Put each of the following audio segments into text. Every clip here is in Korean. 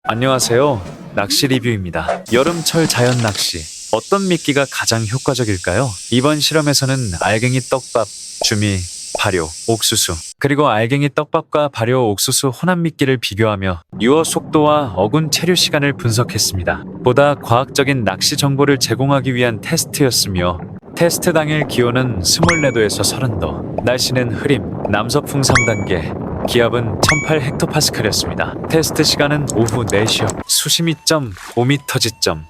안녕하세요. 낚시 리뷰입니다. 여름철 자연 낚시. 어떤 미끼가 가장 효과적일까요? 이번 실험에서는 알갱이 떡밥, 주미, 발효, 옥수수, 그리고 알갱이 떡밥과 발효, 옥수수 혼합 미끼를 비교하며 유어 속도와 어군 체류 시간을 분석했습니다. 보다 과학적인 낚시 정보를 제공하기 위한 테스트였으며 테스트 당일 기온은 24도에서 30도, 날씨는 흐림, 남서풍 3단계, 기압은 1008헥토파스칼이었습니다. 테스트 시간은 오후 4시였. 수심이 5m 지점.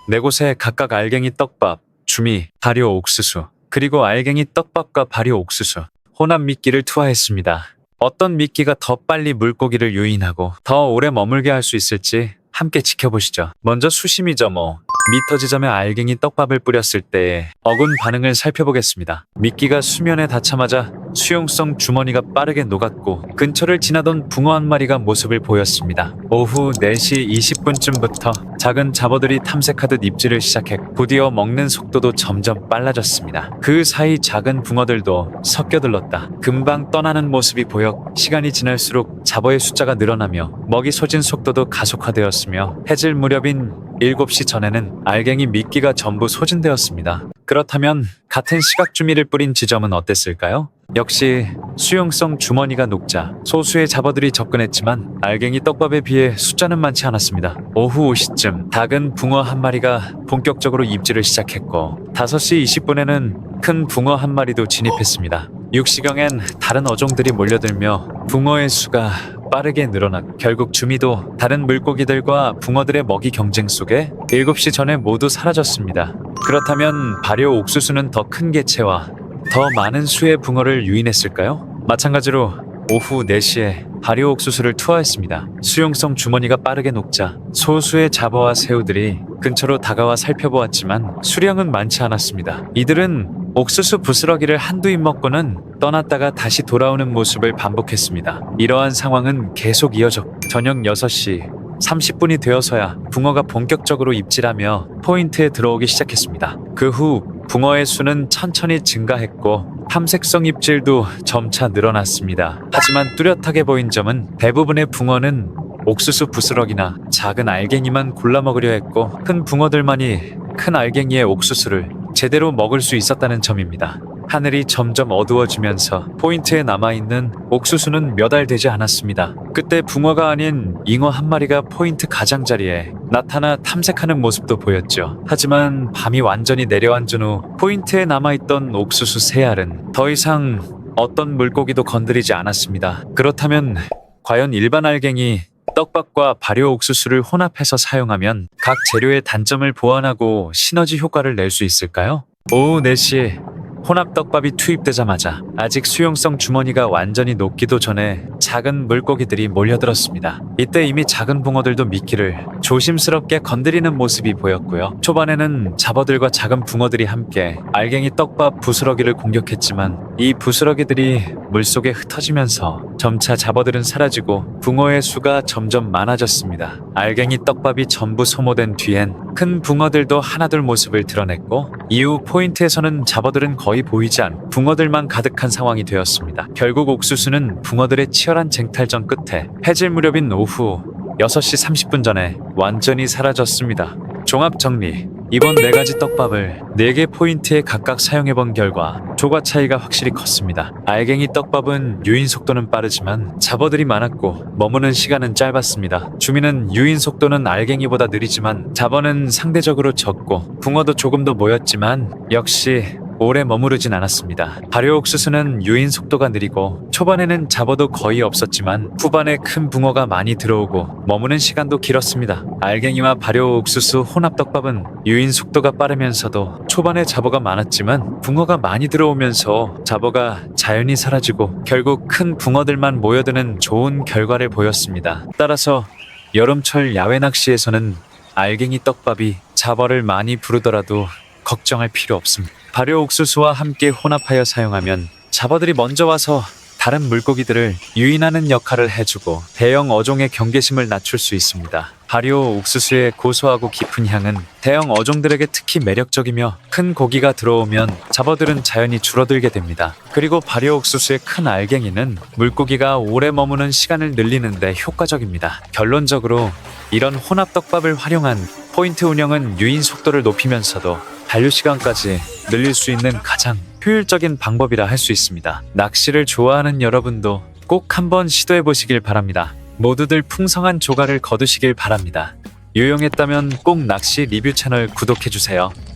네 곳에 각각 알갱이 떡밥, 주미, 발효 옥수수, 그리고 알갱이 떡밥과 발효 옥수수, 혼합 미끼를 투하했습니다. 어떤 미끼가 더 빨리 물고기를 유인하고 더 오래 머물게 할 수 있을지 함께 지켜보시죠. 먼저 수심이 5m 지점에 알갱이 떡밥을 뿌렸을 때의 어군 반응을 살펴보겠습니다. 미끼가 수면에 닿자마자 수용성 주머니가 빠르게 녹았고 근처를 지나던 붕어 한 마리가 모습을 보였습니다. 오후 4시 20분쯤부터 작은 잡어들이 탐색하듯 입질을 시작했고 곧이어 먹는 속도도 점점 빨라졌습니다. 그 사이 작은 붕어들도 섞여들렀다. 금방 떠나는 모습이 보여 시간이 지날수록 잡어의 숫자가 늘어나며 먹이 솟은 속도도 가속화되었으며 해질 무렵인 7시 전에는 알갱이 미끼가 전부 소진되었습니다. 그렇다면 같은 시각 주미를 뿌린 지점은 어땠을까요? 역시 수용성 주머니가 녹자 소수의 잡어들이 접근했지만 알갱이 떡밥에 비해 숫자는 많지 않았습니다. 오후 5시쯤 작은 붕어 한 마리가 본격적으로 입질을 시작했고 5시 20분에는 큰 붕어 한 마리도 진입했습니다. 6시경엔 다른 어종들이 몰려들며 붕어의 수가 빠르게 늘어났고 결국 주미도 다른 물고기들과 붕어들의 먹이 경쟁 속에 7시 전에 모두 사라졌습니다. 그렇다면 발효 옥수수는 더 큰 개체와 더 많은 수의 붕어를 유인했을까요? 마찬가지로 오후 4시에 발효 옥수수를 투하했습니다. 수용성 주머니가 빠르게 녹자 소수의 잡어와 새우들이 근처로 다가와 살펴보았지만 수량은 많지 않았습니다. 이들은 옥수수 부스러기를 한두 입 먹고는 떠났다가 다시 돌아오는 모습을 반복했습니다. 이러한 상황은 계속 이어졌고 저녁 6시 30분이 되어서야 붕어가 본격적으로 입질하며 포인트에 들어오기 시작했습니다. 그 후 붕어의 수는 천천히 증가했고 탐색성 입질도 점차 늘어났습니다. 하지만 뚜렷하게 보인 점은 대부분의 붕어는 옥수수 부스러기나 작은 알갱이만 골라 먹으려 했고 큰 붕어들만이 큰 알갱이의 옥수수를 제대로 먹을 수 있었다는 점입니다. 하늘이 점점 어두워지면서 포인트에 남아있는 옥수수는 몇 알 되지 않았습니다. 그때 붕어가 아닌 잉어 한 마리가 포인트 가장자리에 나타나 탐색하는 모습도 보였죠. 하지만 밤이 완전히 내려앉은 후 포인트에 남아있던 옥수수 3알은 더 이상 어떤 물고기도 건드리지 않았습니다. 그렇다면 과연 일반 알갱이 떡밥과 발효 옥수수를 혼합해서 사용하면 각 재료의 단점을 보완하고 시너지 효과를 낼 수 있을까요? 오후 4시 혼합 떡밥이 투입되자마자 아직 수용성 주머니가 완전히 녹기도 전에 작은 물고기들이 몰려들었습니다. 이때 이미 작은 붕어들도 미끼를 조심스럽게 건드리는 모습이 보였고요. 초반에는 잡어들과 작은 붕어들이 함께 알갱이 떡밥 부스러기를 공격했지만 이 부스러기들이 물속에 흩어지면서 점차 잡어들은 사라지고 붕어의 수가 점점 많아졌습니다. 알갱이 떡밥이 전부 소모된 뒤엔 큰 붕어들도 하나둘 모습을 드러냈고 이후 포인트에서는 잡어들은 거의 보이지 않고 붕어들만 가득한 상황이 되었습니다. 결국 옥수수는 붕어들의 치열한 쟁탈전 끝에 해질 무렵인 오후 6시 30분 전에 완전히 사라졌습니다. 종합 정리. 이번 4가지 떡밥을 4개 포인트에 각각 사용해본 결과 조과 차이가 확실히 컸습니다. 알갱이 떡밥은 유인 속도는 빠르지만 잡어들이 많았고 머무는 시간은 짧았습니다. 주미는 유인 속도는 알갱이보다 느리지만 잡어는 상대적으로 적고 붕어도 조금 더 모였지만 역시 오래 머무르진 않았습니다. 발효 옥수수는 유인 속도가 느리고 초반에는 잡어도 거의 없었지만 후반에 큰 붕어가 많이 들어오고 머무는 시간도 길었습니다. 알갱이와 발효 옥수수 혼합 떡밥은 유인 속도가 빠르면서도 초반에 잡어가 많았지만 붕어가 많이 들어오면서 잡어가 자연히 사라지고 결국 큰 붕어들만 모여드는 좋은 결과를 보였습니다. 따라서 여름철 야외 낚시에서는 알갱이 떡밥이 잡어를 많이 부르더라도 걱정할 필요 없습니다. 발효 옥수수와 함께 혼합하여 사용하면 잡어들이 먼저 와서 다른 물고기들을 유인하는 역할을 해주고 대형 어종의 경계심을 낮출 수 있습니다. 발효 옥수수의 고소하고 깊은 향은 대형 어종들에게 특히 매력적이며 큰 고기가 들어오면 잡어들은 자연히 줄어들게 됩니다. 그리고 발효 옥수수의 큰 알갱이는 물고기가 오래 머무는 시간을 늘리는 데 효과적입니다. 결론적으로 이런 혼합 떡밥을 활용한 포인트 운영은 유인 속도를 높이면서도 잔류 시간까지 늘릴 수 있는 가장 효율적인 방법이라 할 수 있습니다. 낚시를 좋아하는 여러분도 꼭 한번 시도해 보시길 바랍니다. 모두들 풍성한 조과를 거두시길 바랍니다. 유용했다면 꼭 낚시 리뷰 채널 구독해 주세요.